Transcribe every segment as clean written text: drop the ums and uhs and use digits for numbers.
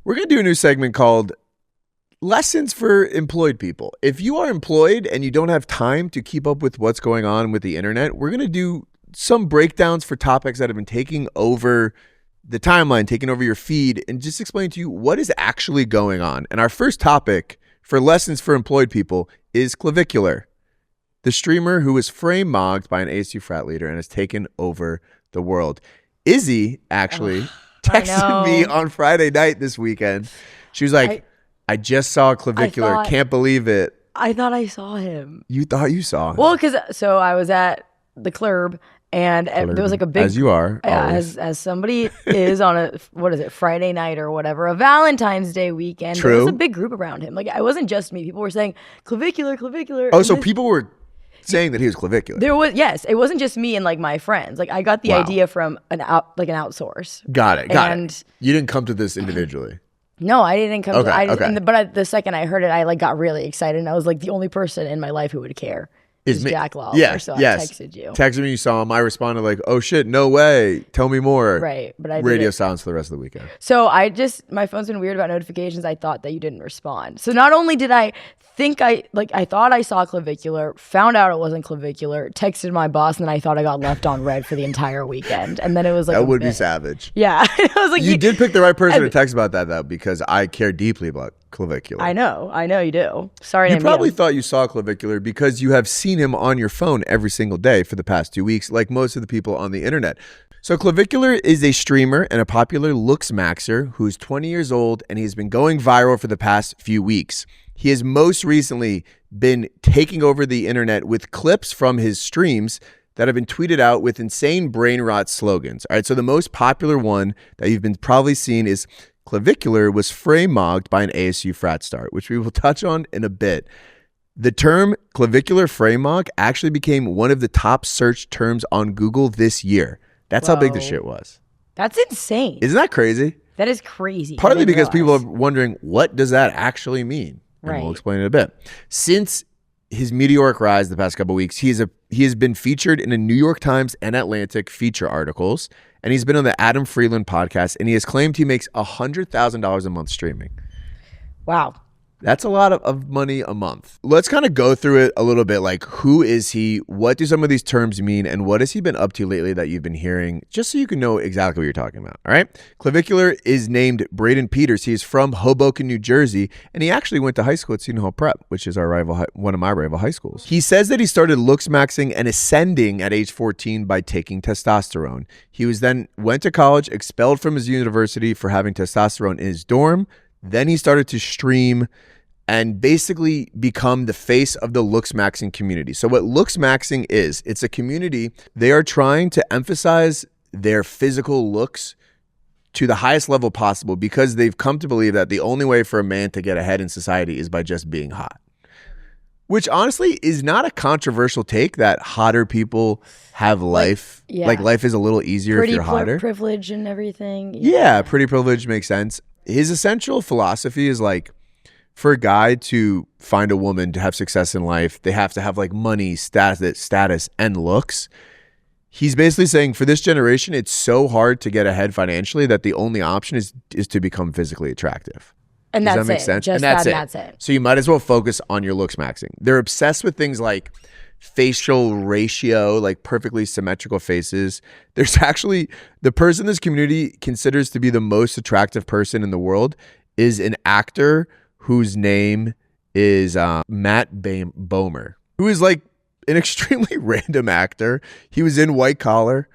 We're going to do a new segment called Lessons for Employed People. If you are employed and you don't have time to keep up with what's going on with the internet, we're going to do some breakdowns for topics that have been taking over the timeline, taking over your feed, and just explain to you what is actually going on. And our first topic for Lessons for Employed People is Clavicular, the streamer who was frame-mogged by an ASU frat leader and has taken over the world. Izzy actually texted me on Friday night this weekend. She was like, I just saw Clavicular. Can't believe it. I thought I saw him. You thought you saw him? Well, so I was at the club, and there was like a big, as you are, as somebody is on a Friday night or whatever, a Valentine's Day weekend. True. There was a big group around him. Like, it wasn't just me. People were saying Clavicular. Oh, so people were saying that he was Clavicular. There was, yes, it wasn't just me and like my friends. Like, I got the idea from an outsource. Got it. You didn't come to this individually. No, I didn't come. Okay. But the second I heard it, I like got really excited, and I was like, the only person in my life who would care is Jack Lawler. Yes, so yes. I texted you. Texted me, you saw him. I responded like, "Oh shit, no way! Tell me more." Right, but I radio silence for the rest of the weekend. So my phone's been weird about notifications. I thought that you didn't respond. So not only did I think I thought I saw Clavicular, found out it wasn't Clavicular, texted my boss, and then I thought I got left on red for the entire weekend. And then it was like, that would be savage. Yeah, I was like, you did pick the right person to text about that though, because I care deeply about Clavicular. I know you do. Sorry, you probably thought you saw Clavicular because you have seen him on your phone every single day for the past 2 weeks, like most of the people on the internet. So Clavicular is a streamer and a popular looks maxer who's 20 years old, and he's been going viral for the past few weeks. He has most recently been taking over the internet with clips from his streams that have been tweeted out with insane brain rot slogans. All right, so the most popular one that you've been probably seen is Clavicular was frame-mogged by an ASU frat star, which we will touch on in a bit. The term clavicular frame-mog actually became one of the top search terms on Google this year. That's how big the shit was. That's insane. Isn't that crazy? That is crazy. Partly because people are wondering, what does that actually mean? And we'll explain it a bit. Since his meteoric rise the past couple of weeks, he has been featured in the New York Times and Atlantic feature articles, and he's been on the Adam Freeland podcast, and he has claimed he makes $100,000 a month streaming. Wow. That's a lot of money a month. Let's kind of go through it a little bit. Like, who is he? What do some of these terms mean? And what has he been up to lately that you've been hearing? Just so you can know exactly what you're talking about. All right. Clavicular is named Braden Peters. He is from Hoboken, New Jersey. And he actually went to high school at Seton Hall Prep, which is one of my rival high schools. He says that he started looks maxing and ascending at age 14 by taking testosterone. He went to college, expelled from his university for having testosterone in his dorm. Then he started to stream and basically become the face of the looks maxing community. So what looks maxing is, it's a community. They are trying to emphasize their physical looks to the highest level possible because they've come to believe that the only way for a man to get ahead in society is by just being hot. Which honestly is not a controversial take, that hotter people have life. Like life is a little easier if you're hotter. Privilege and everything. Yeah, pretty privilege makes sense. His essential philosophy is like, for a guy to find a woman to have success in life, they have to have like money, status, and looks. He's basically saying for this generation, it's so hard to get ahead financially that the only option is to become physically attractive. And Does that's that make it. sense? Just that's it. So you might as well focus on your looks maxing. They're obsessed with things like facial ratio, like perfectly symmetrical faces. There's actually, the person this community considers to be the most attractive person in the world is an actor whose name is Matt Bomer, who is like an extremely random actor. He was in White Collar,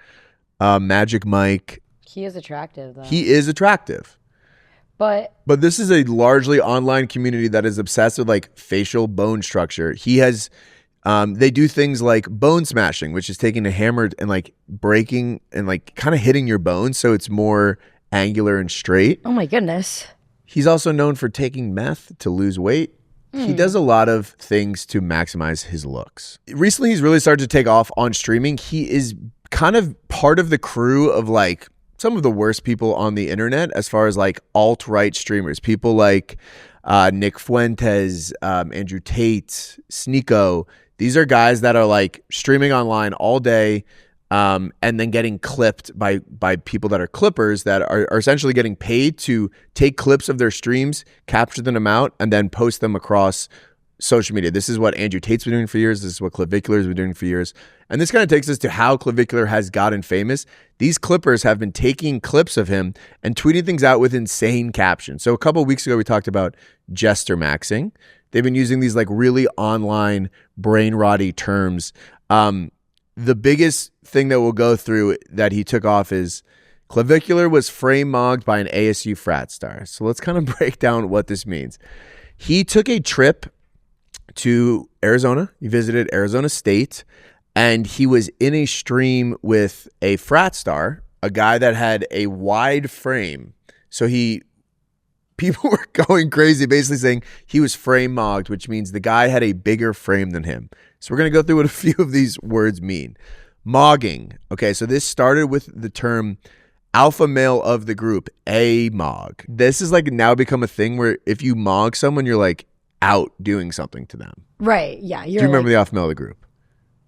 Magic Mike. He is attractive, though. He is attractive. But this is a largely online community that is obsessed with like facial bone structure. He has, they do things like bone smashing, which is taking a hammer and like breaking and like kind of hitting your bones so it's more angular and straight. Oh my goodness. He's also known for taking meth to lose weight. He does a lot of things to maximize his looks. Recently, he's really started to take off on streaming. He is kind of part of the crew of like some of the worst people on the internet as far as like alt-right streamers. People like Nick Fuentes, Andrew Tate, Sneeko. These are guys that are like streaming online all day, and then getting clipped by people that are clippers that are essentially getting paid to take clips of their streams, capture them out, and then post them across social media. This is what Andrew Tate's been doing for years. This is what Clavicular's been doing for years. And this kind of takes us to how Clavicular has gotten famous. These clippers have been taking clips of him and tweeting things out with insane captions. So a couple of weeks ago, we talked about jester maxing. They've been using these like really online brain rotty terms. The biggest thing that we'll go through that he took off is Clavicular was frame mogged by an ASU frat star. So let's kind of break down what this means. He took a trip to Arizona. He visited Arizona State, and he was in a stream with a frat star, a guy that had a wide frame. So people were going crazy, basically saying he was frame mogged, which means the guy had a bigger frame than him. So we're going to go through what a few of these words mean. Mogging. Okay, so this started with the term alpha male of the group, a mog. This is like now become a thing where if you mog someone, you're like out doing something to them. Right, yeah. Do you remember the alpha male of the group?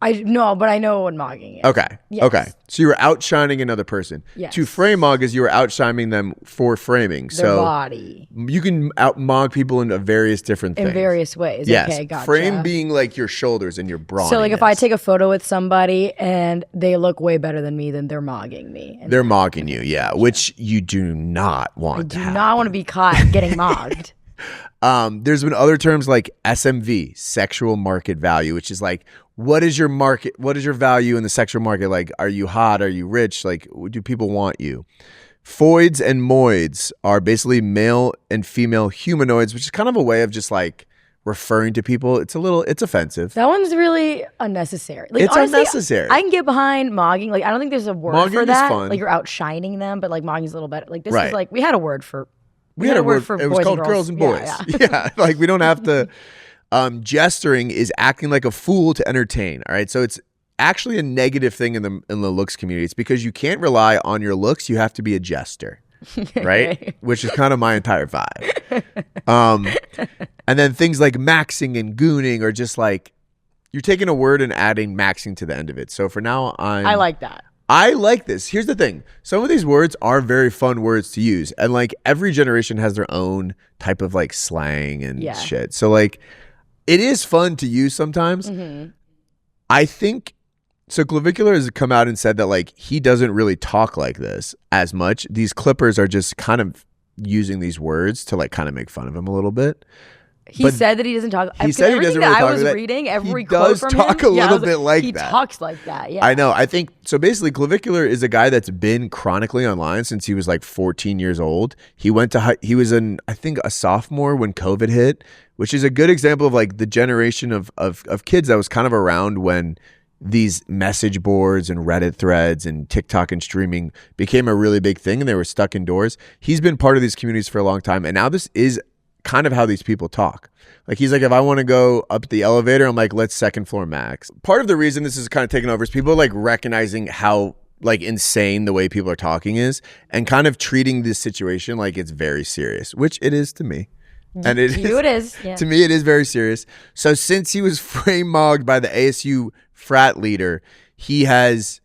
No, but I know what mogging is. Okay. Yes. Okay. So you were outshining another person. Yes. To frame mog is you were outshining them for framing. Their body. You can out mog people in various different things. In various ways. Yes. Okay, gotcha. Frame being like your shoulders and your brawniness. So like if I take a photo with somebody and they look way better than me, then they're mogging me. And they're mogging you, yeah, which you do not want to I do happen. not want to be caught getting mogged. There's been other terms like SMV, sexual market value, which is like, what is your market? What is your value in the sexual market? Like, are you hot? Are you rich? Like, do people want you? Foids and moids are basically male and female humanoids, which is kind of a way of just like referring to people. It's offensive. That one's really unnecessary. Like, It's honestly, unnecessary. I can get behind mogging. Like, I don't think there's a word Mogging for is that. fun. Like, you're outshining them, but like mogging's a little better. Like, this Right. is like, we had a word for. We had a word for it was boys called and girls and boys. Yeah. Yeah, like we don't have to. Gesturing is acting like a fool to entertain. All right, so it's actually a negative thing in the looks community. It's because you can't rely on your looks. You have to be a jester, right? Which is kind of my entire vibe. And then things like maxing and gooning are just like you're taking a word and adding maxing to the end of it. So for now, I like that. I like this. Here's the thing. Some of these words are very fun words to use. And like every generation has their own type of like slang and shit. So like it is fun to use sometimes. Mm-hmm. I think so. Clavicular has come out and said that like he doesn't really talk like this as much. These clippers are just kind of using these words to like kind of make fun of him a little bit. He said that he doesn't talk. He said he doesn't really talk I was like that. reading every He quote does from talk him. a little bit like he that. He talks like that. Yeah, I know. I think so. Basically, Clavicular is a guy that's been chronically online since he was like 14 years old. He he was I think a sophomore when COVID hit, which is a good example of like the generation of kids that was kind of around when these message boards and Reddit threads and TikTok and streaming became a really big thing and they were stuck indoors. He's been part of these communities for a long time. And now this is kind of how these people talk. Like he's like, if I want to go up the elevator, I'm like, let's second floor max. Part of the reason this is kind of taken over is people are like recognizing how like insane the way people are talking is and kind of treating this situation like it's very serious, which it is to me. And it is. Yeah. To me, it is very serious. So since he was frame mogged by the ASU frat leader, he has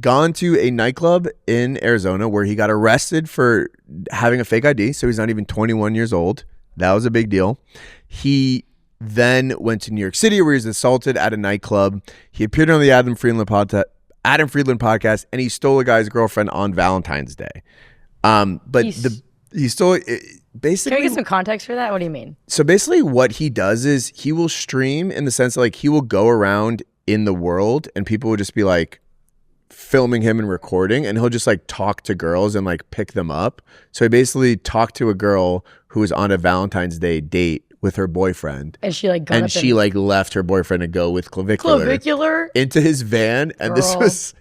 gone to a nightclub in Arizona where he got arrested for having a fake ID. So he's not even 21 years old. That was a big deal. He then went to New York City where he was assaulted at a nightclub. He appeared on the Adam Friedland podcast, and he stole a guy's girlfriend on Valentine's Day. He stole basically. Can we get some context for that? What do you mean? So basically, what he does is he will stream in the sense that like he will go around in the world, and people will just be like filming him and recording, and he'll just like talk to girls and like pick them up. So he basically talked to a girl who was on a Valentine's Day date with her boyfriend, and she like left her boyfriend to go with Clavicular into his van. And this was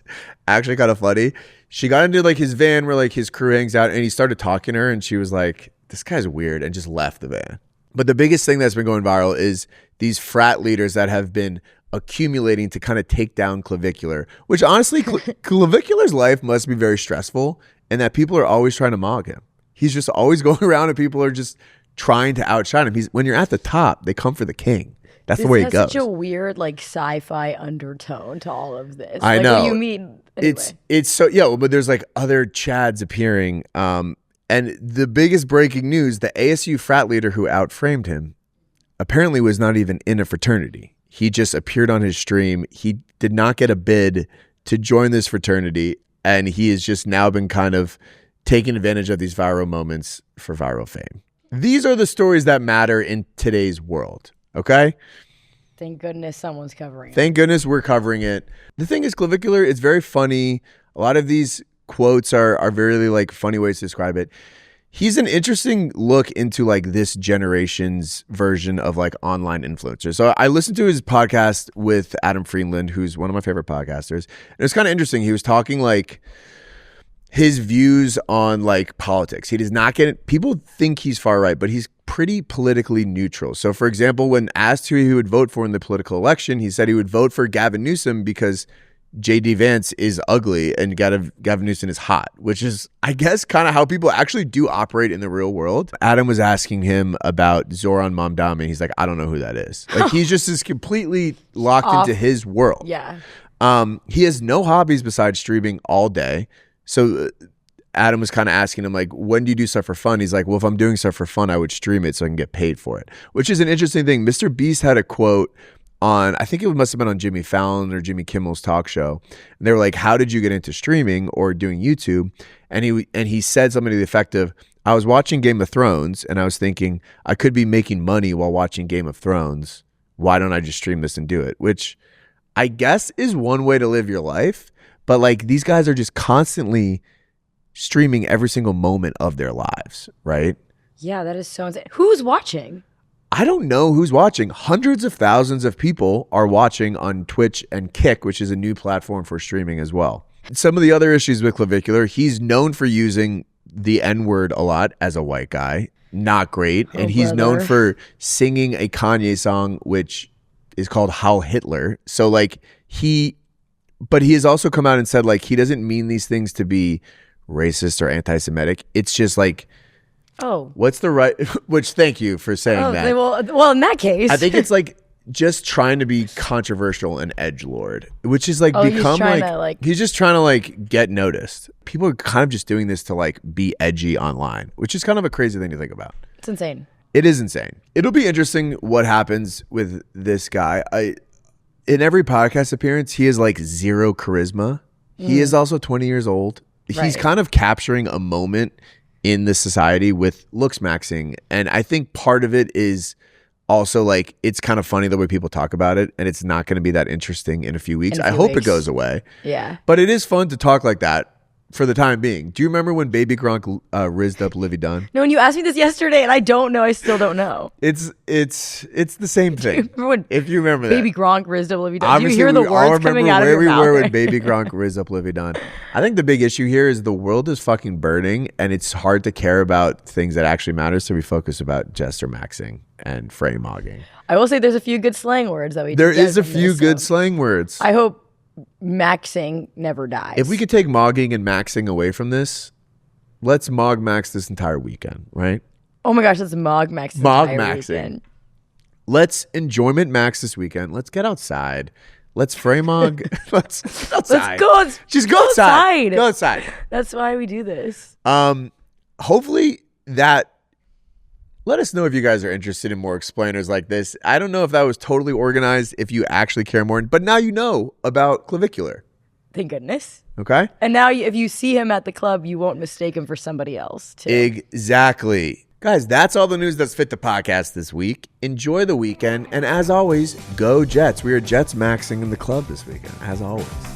actually kind of funny. She got into like his van where like his crew hangs out, and he started talking to her, and she was like, this guy's weird, and just left the van. But the biggest thing that's been going viral is these frat leaders that have been accumulating to kind of take down Clavicular, which honestly, Clavicular's life must be very stressful, and that people are always trying to mog him. He's just always going around and people are just trying to outshine him. When you're at the top, they come for the king. That's the way it This goes. has such a weird like sci-fi undertone to all of this. I like, know. What you mean? Anyway. It's so yeah, but there's like other Chads appearing. And the biggest breaking news: the ASU frat leader who outframed him apparently was not even in a fraternity. He just appeared on his stream. He did not get a bid to join this fraternity, and he has just now been kind of taking advantage of these viral moments for viral fame. These are the stories that matter in today's world, okay? Thank goodness someone's covering it. Thank goodness we're covering it. The thing is, Clavicular, it's very funny. A lot of these quotes are very like funny ways to describe it. He's an interesting look into like this generation's version of like online influencers. So I listened to his podcast with Adam Friedland, who's one of my favorite podcasters. And it was kind of interesting. He was talking like his views on like politics. He does not get, people think he's far right, but he's pretty politically neutral. So for example, when asked who he would vote for in the political election, he said he would vote for Gavin Newsom because JD Vance is ugly and Gavin Newsom is hot, which is, I guess, kind of how people actually do operate in the real world. Adam was asking him about Zoran Mamdani. He's like, I don't know who that is. Like, he's just is completely locked into his world. Yeah. He has no hobbies besides streaming all day. So Adam was kind of asking him, like, when do you do stuff for fun? He's like, well, if I'm doing stuff for fun, I would stream it so I can get paid for it, which is an interesting thing. Mr. Beast had a quote on, I think it must have been on Jimmy Fallon or Jimmy Kimmel's talk show. And they were like, how did you get into streaming or doing YouTube? And he said something to the effect of, I was watching Game of Thrones and I was thinking I could be making money while watching Game of Thrones. Why don't I just stream this and do it? Which I guess is one way to live your life. But like, these guys are just constantly streaming every single moment of their lives, right? Yeah, that is so insane. Who's watching? I don't know who's watching. Hundreds of thousands of people are watching on Twitch and Kick, which is a new platform for streaming as well. Some of the other issues with Clavicular, he's known for using the N-word a lot as a white guy. Not great. And he's known for singing a Kanye song, which is called Heil Hitler. So like but he has also come out and said like he doesn't mean these things to be racist or anti-Semitic. It's just like, what's the right, which thank you for saying that. Well, in that case, I think it's like just trying to be controversial and edgelord, which is like become he's just trying to like get noticed. People are kind of just doing this to like be edgy online, which is kind of a crazy thing to think about. It's insane. It is insane. It'll be interesting what happens with this guy. In every podcast appearance, he has like zero charisma. He is also 20 years old. He's kind of capturing a moment in the society with looks maxing. And I think part of it is also like, it's kind of funny the way people talk about it, and it's not going to be that interesting in a few weeks. I hope it goes away. Yeah. But it is fun to talk like that for the time being. Do you remember when Baby Gronk rizzed up Livy Dunn? No, and you asked me this yesterday, and I don't know. I still don't know. It's the same thing. If you remember that. Baby Gronk rizzed up Livy Dunn. Do you hear the words coming out of your mouth? Where we were when Baby Gronk rizzed up Livy Dunn. I think the big issue here is the world is fucking burning, and it's hard to care about things that actually matter, so we focus about jester maxing and fray mogging. I will say there's a few good slang words that we There is a few good slang words. I hope maxing never dies. If we could take mogging and maxing away from this, let's mog max this entire weekend, right? Oh my gosh, let's mog max this mog entire maxing. Weekend. Let's enjoyment max this weekend. Let's get outside. Let's frame mog. Let's outside. Just go outside. Go outside. That's why we do this. Hopefully that. Let us know if you guys are interested in more explainers like this. I don't know if that was totally organized, if you actually care more, but now you know about Clavicular. Thank goodness. Okay. And now if you see him at the club, you won't mistake him for somebody else, too. Exactly. Guys, that's all the news that's fit the podcast this week. Enjoy the weekend. And as always, go Jets. We are Jets maxing in the club this weekend, as always.